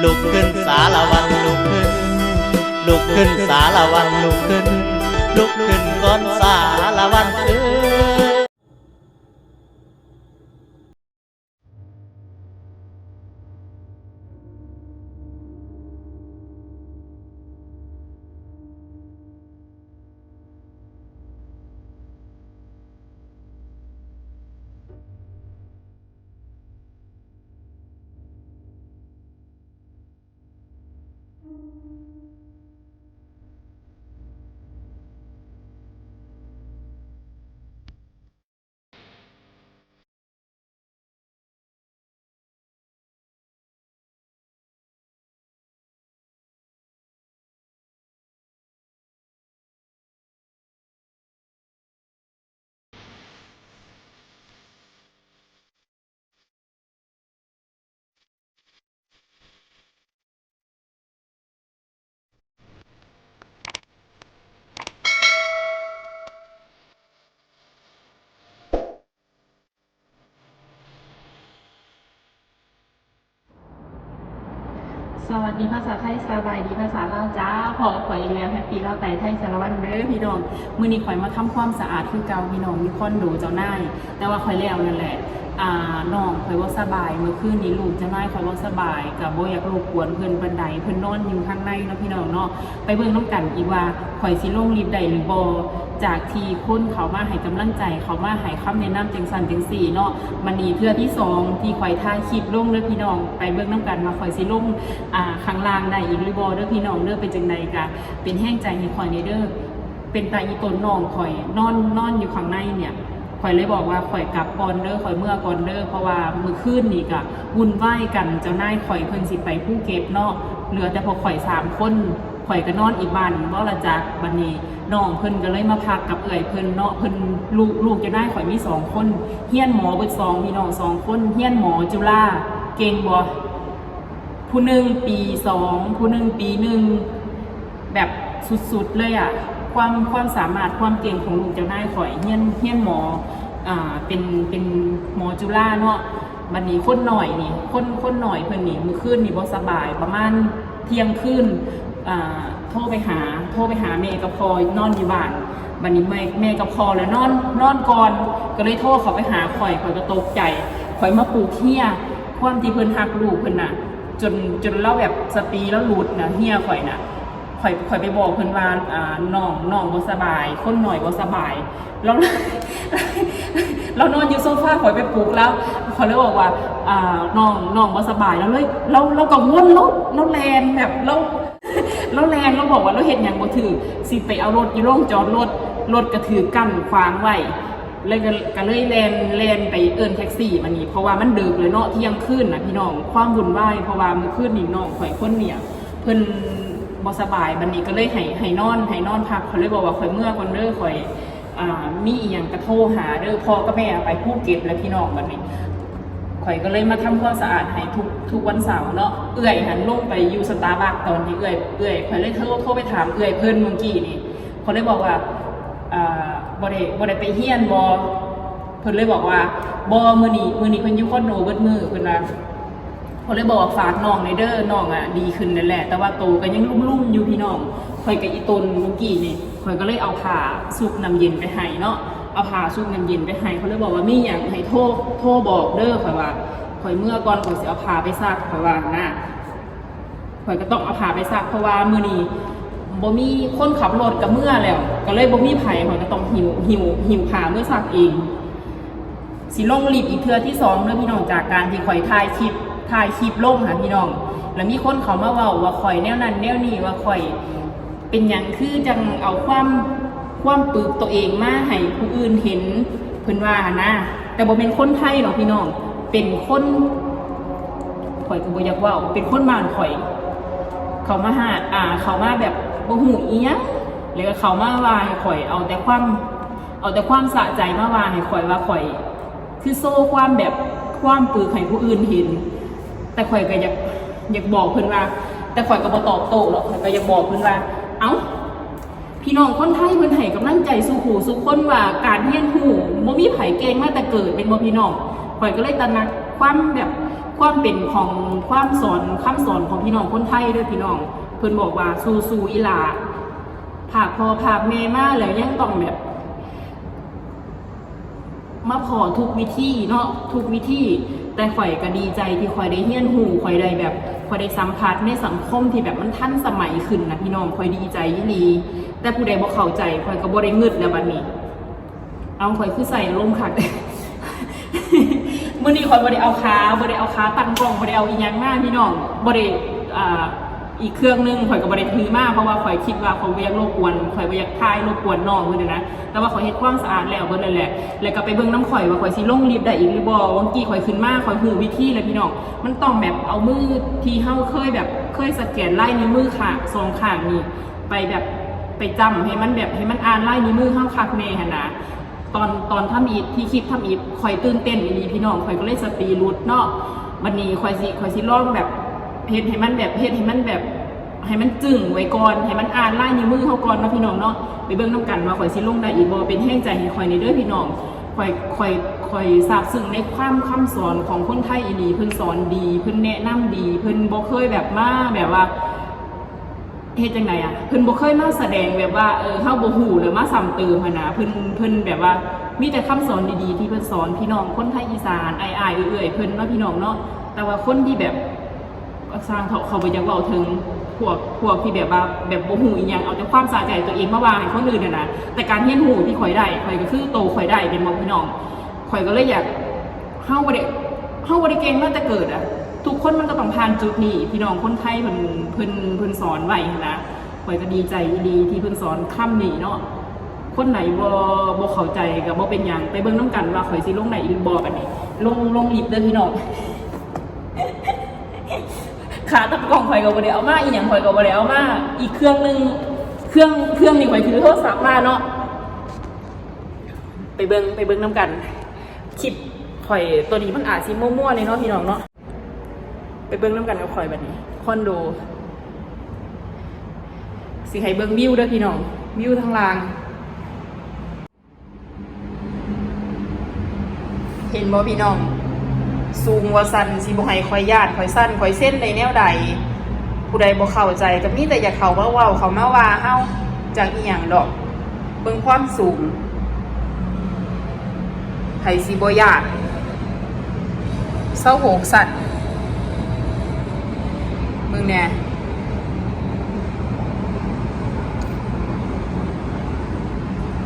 ลุกขึ้นสารวันลุกขึ้นลุกขึ้นสารวันลุกขึ้นลุกขึ้นก่อนสารวันสวัสดีภาษาไทยสบายดีภาษาลาวจ้าขอข่อยอีกแล้วแฮปปี้ลาวไต่ไทยสารวัตรเด้อพี่น้องมื้อนี้ข่อยมาทำความสะอาดคือเก่าพี่น้องมีคอนโดเจ้านายแต่ว่าข่อยแล้วนั่นแหละน้องข่อยบ่สบายเมื่อคืนนี้ลูกเจ้านายข่อยบ่สบายก็บ่อยากรบกวนเพิ่นปานใดเพิ่นนอนอยู่ข้างในเนาะพี่น้องเนาะไปเบิ่งนำกันอีกว่าข่อยสิลงลิฟต์ได้หรือบ่จากที่คนเขามาให้กำลังใจเขามาให้คำแนะนำจังซั่นจังซี่เนาะมันนี่เทื่อที่2ที่ข่อยถ่ายคลิปลงเด้อพี่น้องไปเบิ่งนำกันว่าข่อยสิลงข้างล่างได้อีกหรือบ่เด้อพี่น้องเด้อเป็นจังไดก็เป็นแห้งใจให้ข่อยเด้อเป็นตาอีตนน้องข่อยนอนอยู่ข้างในเนี่ยข่อยเลยบอกว่าข่อยกลับก่อนเด้อข่อยเมื่อก่อนเด้อเพราะว่ามื้อคืนนี่ก็วุ่นวายกันเจ้านายข่อยเพิ่นสิไปภูเก็ตเนาะเหลือแต่พวกข่อย3คนข่อยก็นอนอีกบ้านบ่ละจักบัดนี้น้องเพิ่นก็เลยมาพักกับเอื้อยเพิ่นเนาะเพิ่นลูกจะได้ข่อยมี2คนเฮียนหมอเบิด2พี่น้อง2คนเฮียนหมอจุฬาเก่งบ่ผู้หนึ่งปี2ผู้หนึ่งปี1แบบสุดๆเลยอ่ะความสามารถความเก่งของลูกเจ้านายข่อยเฮียนหมอเป็นหมอจุฬาเนาะบัดนี้คนหน่อยนี่คนหน่อยเพิ่นนี่มื้อคืนนี่บ่สบายประมาณเที่ยงคืนโทรไปหาแม่กับพ่อนอนอยู่บ้านบัดนี้แม่กับพ่อแล้วนอนก่อนก็เลยโทรเขาไปหาข่อยก็ตกใจข่อยมาปลูกเฮียความที่เพิ่นฮักลูกเพิ่นน่ะจนเล่าแบบสติแล้วหลุดนะเฮียข่อยน่ะข่อยไปบอกเพิ่นว่าน้องบ่สบายคนหน่อยบ่สบายแล้วเรานอนอยู่โซฟาข่อยไปปลุกแล้วเขาเลยบอกว่าน้องบ่สบายแล้วเลยเรากังวลเราแลนแบบเราแลนเราบอกว่าเราเฮ็ดหยังบ่ถือสิไปเอารถอยู่โรงจอดรถก็ถือกั้นขวางไว้เลยก็เลยแลนไปเอิ้นแท็กซี่มานี่เพราะว่ามันดึกเลยเนาะเที่ยงคืนน่ะพี่น้องความวุ่นวายเพราะว่ามื้อคืนนี่น้องข่อยคนเนี่ยเพิ่นบ่สบายบัดนี้ก็เลยให้นอนพักเขาเลยบอกว่าข่อยเมื่อก่อนเด้อข่อยมีอีหยังก็โทรหาเด้อพ่อกับแม่ไปภูเก็ตแล้วพี่น้องบัดนี้ข่อยก็เลยมาทำความสะอาดให้ทุกวันเสาร์เนาะเอื้อยหันลงไปอยู่สตาร์บัคตอนที่เอื้อยข่อยเลยโทรไปถามเอื้อยเพิ่นเมื่อกี้นี่เขาเลยบอกว่าบ่ได้ไปเฮียนบ่เพิ่นเลยบอกว่าบ่มื้อนี้เพิ่นอยู่คอนโดเบิดมื้อเพิ่นว่าเขาเลยบอกว่าฝากน้องในเด้อน้องดีขึ้นนั่นแหละแต่ว่าโตก็ยังลุ่มๆอยู่พี่น้องข่อยกับอีตนเมื่อกี้นี่ข่อยก็เลยเอาผ้าซุกน้ำเย็นไปให้เนาะเอาผ้าซุกน้ำเย็นไปให้เขาเลยบอกว่ามีหยังให้โทรบอกเด้อข่อยว่าข่อยเมื่อก่อนข่อยสิเอาผ้าไปซักข่อยว่านะข่อยก็ต้องเอาผ้าไปซักเพราะว่ามื้อนี้บ่มีคนขับรถกับเมื่อแล้วก็เลยบ่มีไผข่อยก็ต้องหิวผ้าเมื่อซักเองสิลงรีบอีกเทื่อที่2เด้อพี่น้องจากการที่ข่อยถ่ายคลิปลงค่ะพี่น้องแล้วมีคนเขามาเว้าว่าข่อยแนวนั้นแนวนี้ว่าข่อยเป็นหยังคือจังเอาความปึกตัวเองมาให้ผู้อื่นเห็นเพิ่นว่านะแต่บ่เป็นคนไทยหรอกพี่น้องเป็นคนข่อยก็บ่อยากเว้าเป็นคนบ้านข่อยเขามาหาเขามาแบบบ่ฮู้อีหยังแล้วก็เขามาว่าให้ข่อยเอาแต่ความสะใจมาว่าให้ข่อยว่าข่อยคือโซ่ความปึกให้ผู้อื่นเห็นแต่ข่อยก็อยากบอกเพิ่นว่าแต่ข่อยก็บ่ตอบโต้หรอกข่อยก็อยากบอกเพิ่นว่าเอ้าพี่น้องคนไทยเพิ่นให้กำลังใจสู่ผู้สู่คนว่าการเรียนรู้บ่มีไผเก่งมาแต่เกิดเป็นบ่พี่น้องข่อยก็เลยตระหนักความ ความเป็นของความสอนคำสอนของพี่น้องคนไทยด้วยพี่น้องเพิ่นบอกว่าสู้อีหลาผากพอผากเมมาแล้วยังต้องแบบมาพอทุกวิธีเนาะทุกวิธีแต่ข่อยก็ดีใจที่ข่อยได้เฮียนหูข่อยได้แบบข่อยได้สัมผัสในสังคมที่แบบมันทันสมัยขึ้นนะพี่น้องข่อยดีใจยี่ลีแต่ผู้ใดบ่เข้าใจข่อยก็บ่ได้งึดแล้วบัดนี้เอาข่อยคือใส่อารมณ์คัก มื้อนี้ข่อยบ่ได้เอาขาตั้งกล้องบ่ได้เอาอีหยังมาพี่น้องบ่ได้อีกเครื่องนึงข่อยก็บ่ได้ถือมาเพราะว่าข่อยคิดว่าข่อยบ่อยากรบกวนข่อยบ่อยากถ่ายรบกวนน้องเพิ่นนะแต่ว่าข่อยเฮ็ดความสะอาดแล้วเบิดนั่นแหละแล้วก็ไปเบิ่งน้ำข่อยว่าข่อยสิลงลิฟต์ได้อีกหรือบ่บางทีข่อยขึ้นมาข่อยฮู้วิธีแล้วพี่น้องมันต้องแบบเอามือที่เฮาเคยสแกนลายนิ้วมือข้างสองข้างนี่ไปแบบไปจำให้มันแบบให้มันอ่านลายนิ้วมือเฮาคักแน่หั่นนะตอนทำอีกที่คลิปทำอีกข่อยตื่นเต้นอีพี่น้องข่อยก็เลยสติหลุดเนาะวันนี้ข่อยสิลองแบบเฮ็ดให้มันให้มันจึ้งไว้ก่อนให้มันอ่านลายนิ้วมือเฮาก่อนเนาะพี่น้องเนาะไปเบิ่งนำกันว่าข่อยสิลงได้อีกบ่เป็นแรงใจให้ข่อยในเด้อพี่น้องข่อยซาบซึ้งในความคำสอนของคนไทยอีหลีเพิ่นสอนดีเพิ่นแนะนำดีเพิ่นบ่เคยแบบมาแบบว่าเฮ็ดจังไดอ่ะเพิ่นบ่เคยมาแสดงแบบว่าเฮาบ่ฮู้หรือมาซ้ำเติมหั่นน่ะเพิ่นแบบว่ามีแต่คำสอนดีๆที่เพิ่นสอนพี่น้องคนไทยอีสานอ้ายๆเอื้อยๆเพิ่นเนาะพี่น้องเนาะแต่ว่าคนที่แบบสร้างเขาไปอยากเว้าถึงพวกที่แบบว่าแบบบ่ฮู้อีหยังเอาแต่ความสะใจตัวเองมาวางให้คนอื่นน่ะนะแต่การเรียนรู้ที่ข่อยได้ข่อยก็คือโตข่อยได้เป็นบ่พี่น้องข่อยก็เลยอยากเฮาบ่ได้เก่งมาแต่เกิดอ่ะทุกคนมันก็ต้องผ่านจุดนี้พี่น้องคนไทยเพิ่นสอนไว้นะข่อยก็ดีใจดีที่เพิ่นสอนคำนี้เนาะคนไหนบ่เข้าใจก็บ่เป็นหยังไปเบิ่งนำกันว่าข่อยสิลงได้อีกบ่บัดนี้ลงลิฟต์เด้อพี่น้อง ขาตั้งกล้องข่อยก็บ่ได้เอามาอีหยังข่อยก็บ่ได้เอามาอีกเครื่องนึงเครื่องนี่ข่อยถือโทรศัพท์มาเนาะไปเบิ่งนำกันคลิปข่อยตัวนี้มันอาจสิมั่วๆเนาะพี่น้องเนาะไปเบิ่งนำกันกับข่อยบัดนี้คอนโดสิให้เบิ่งวิวเด้อพี่น้องวิวทางล่างเห็นบ่พี่น้องสูงว่าสั้นสิบ่ให้ข่อยญาติข่อยสั้นข่อยเส้นในแนวใดผู้ใดบ่เข้าใจก็มีแต่อยากเข้ามาเว้าเข้ามาว่าเฮาจังอีหยังดอกเบิ่งความสูงไผสิบ่ญาติ26สัตว์เบิ่งแน่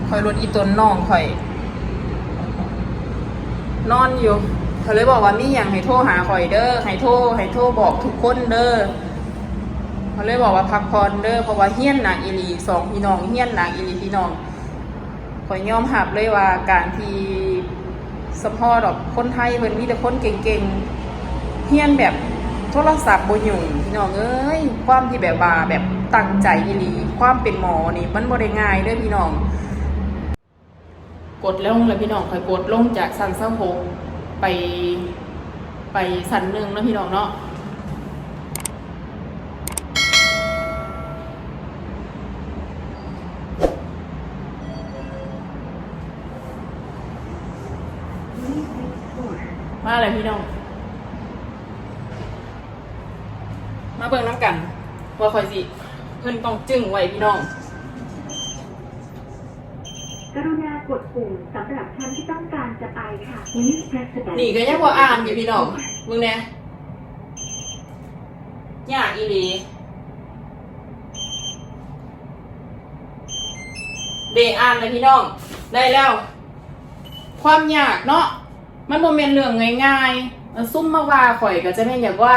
ข่อยรถอีต้นน้องข่อยนอนอยู่เขาเลยบอกว่ามีอย่างให้โทรหาข่อยเด้อให้โทรบอกทุกคนเด้อเขาเลยบอกว่าพักผ่อนเด้อเพราะว่าเฮี้ยนหนักอีหลีสองพี่น้องเฮี้ยนหนักอีหลีพี่น้องข่อยยอมหับเลยว่าการที่สปอร์ตดอกคนไทยเพิ่นมีแต่คนเก่งๆเฮี้ยนแบบโทรศัพท์บ่ยุ่งพี่น้องเอ้ยความที่แบบว่าแบบตั้งใจอีหลีความเป็นหมอนี่มันบ่ได้ง่ายเด้อพี่น้องกดลงเลยพี่น้องข่อยกดลงจากชั้น26ไปชั้น1แล้วพี่น้องเนาะมาเลยพี่น้องมาเบิ่งน้ำกันว่าข่อยสิเพิ่นต้องจึ้งไว้พี่น้องกรุณากดปุ่มสำหรับท่านที่ต้องการจะไปค่ะ นี่ก็ยังว่าอ่านอยู่พี่น้องมึงเนี่ยยากอีหลีเดอ่านเลยพี่น้องได้แล้วความยากเนาะมันบ่แม่นเรื่องง่ายๆซุ่มมาว่าข่อยก็จะแม่นอยากว่า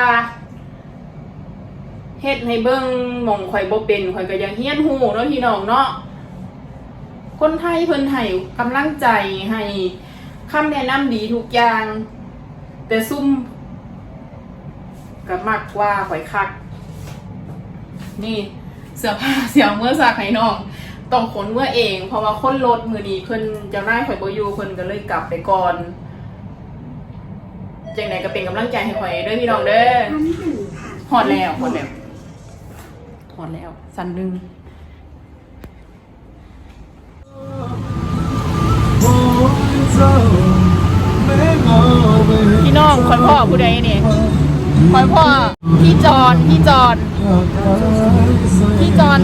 เฮ็ดให้เบิ่งหม่องข่อยบ่เป็นข่อยก็ยังเฮียนฮู้เนาะพี่น้องเนาะคนไทยเพิ่นให้กำลังใจให้คำแนะนำดีทุกอย่างแต่ซุ่มก็มักว่าข่อยคักนี่เสื้อผ้าเสี่ยวเมื่อซักให้น้องต้องขนเมื่อเองเพราะว่าคนรถมื้อนี้เพิ่นเจ้านายข่อยบ่อยู่เพิ่นก็เลยกลับไปก่อนจังได๋ก็เป็นกำลังใจให้ข่อยเด้อพี่น้องเด้อฮอดแล้วสั่นนึงพี่ พี่น้องคอยพ่อผู้ใดนี่คอยพ่อพี่จอน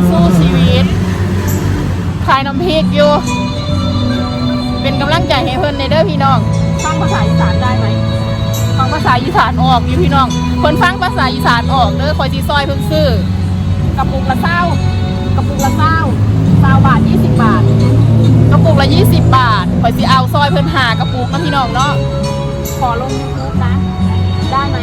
สู้ชีวิตขายน้ำพริกอยู่เป็นกำลังใจให้เพิ่นในเด้อพี่น้องฟังภาษาอีสานได้ไหมฟังภาษาอีสานออกอยู่พี่น้องคนฟังภาษาอีสานออกเด้อคอยซีซอยเพิ่นซื้อกระปุกละ20 บาท20 บาทกระปุกละ20 บาทคอยซีเอาซอยเพิ่นหากระปุกนะพี่น้องเนาะขอลง YouTube นะได้ไหม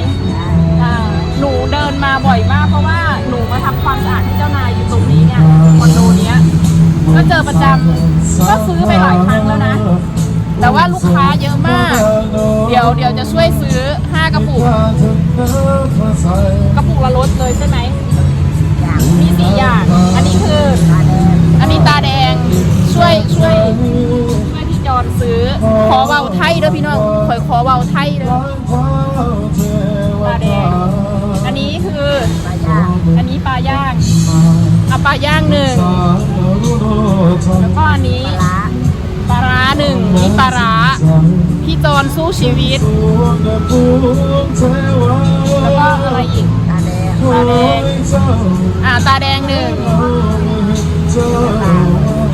หนูเดินมาบ่อยมากเพราะว่าหนูมาทำความสะอาดให้เจ้านายอยู่ตรงนี้เนี่ยคอนโดเนี้ยก็เจอประจำก็ซื้อไปหลายครั้งแล้วนะแต่ว่าลูกค้าเยอะมากเดี๋ยวจะช่วยซื้อ5 กระปุกละลดเลยใช่ไหมมี4 อย่างอันนี้คืออันนี้ตาแดงช่วยพี่จอนซื้อขอเว้าไทยเด้อพี่น้องขอเว้าไทยเด้อปลาแดงอันนี้คืออันนี้ปลาย่างเอาปลาย่าง1แล้วก็อันนี้ปลาร้า1นี่ปลาร้าพี่จอนสู้ชีวิตแล้วก็อะไรอีกตาแดงตาแดง1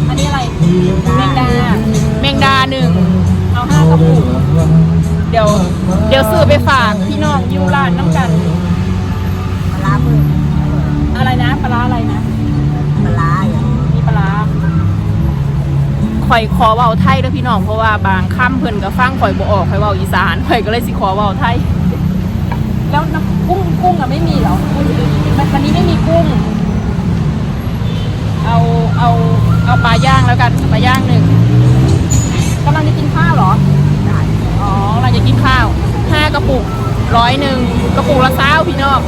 อันนี้อะไรแมงดา1เอา5 กระปุกเดี๋ยวซื้อไปฝากพี่น้องยูร้านน้ำกันปลาบึกอะไรนะปลาอะไรนะปลามีปลาข่อยขอเว้าไทยด้วยพี่น้องเพราะว่าบางคำเพิ่นก็ฟังข่อยบ่ออกข่อยเว้าอีสานข่อยก็เลยสิขอเว้าไทยแล้วน้ำกุ้งอะไม่มีเหรอวันนี้ไม่มีกุ้งเอาปลาย่างแล้วกันปลาย่าง1กำลังจะกินข้าวเหรออ๋อกำลังจะกินข้าว5 กระปุก101 กระปุกละ20พี่น้อง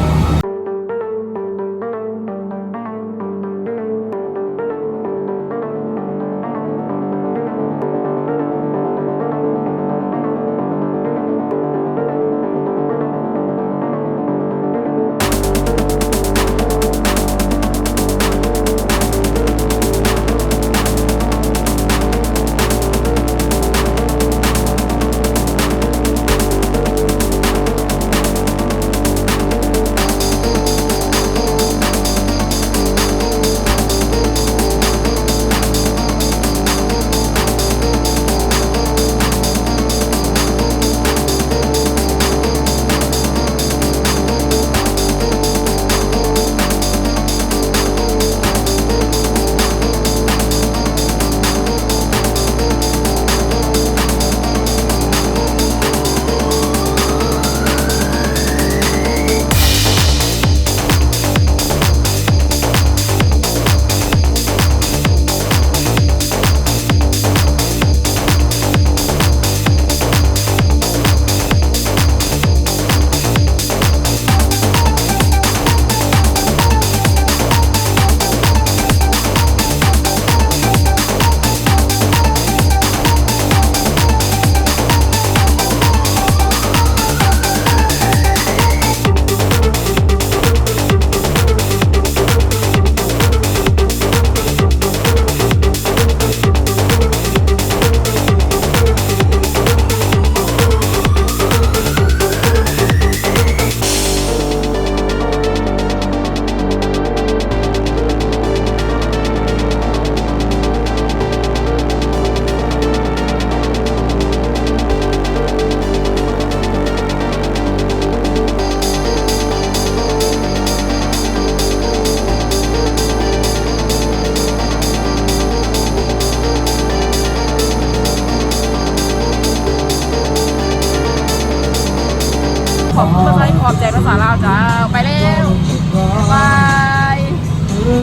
ขอบคุณภาษาลาวจ้าไปแล้วบาย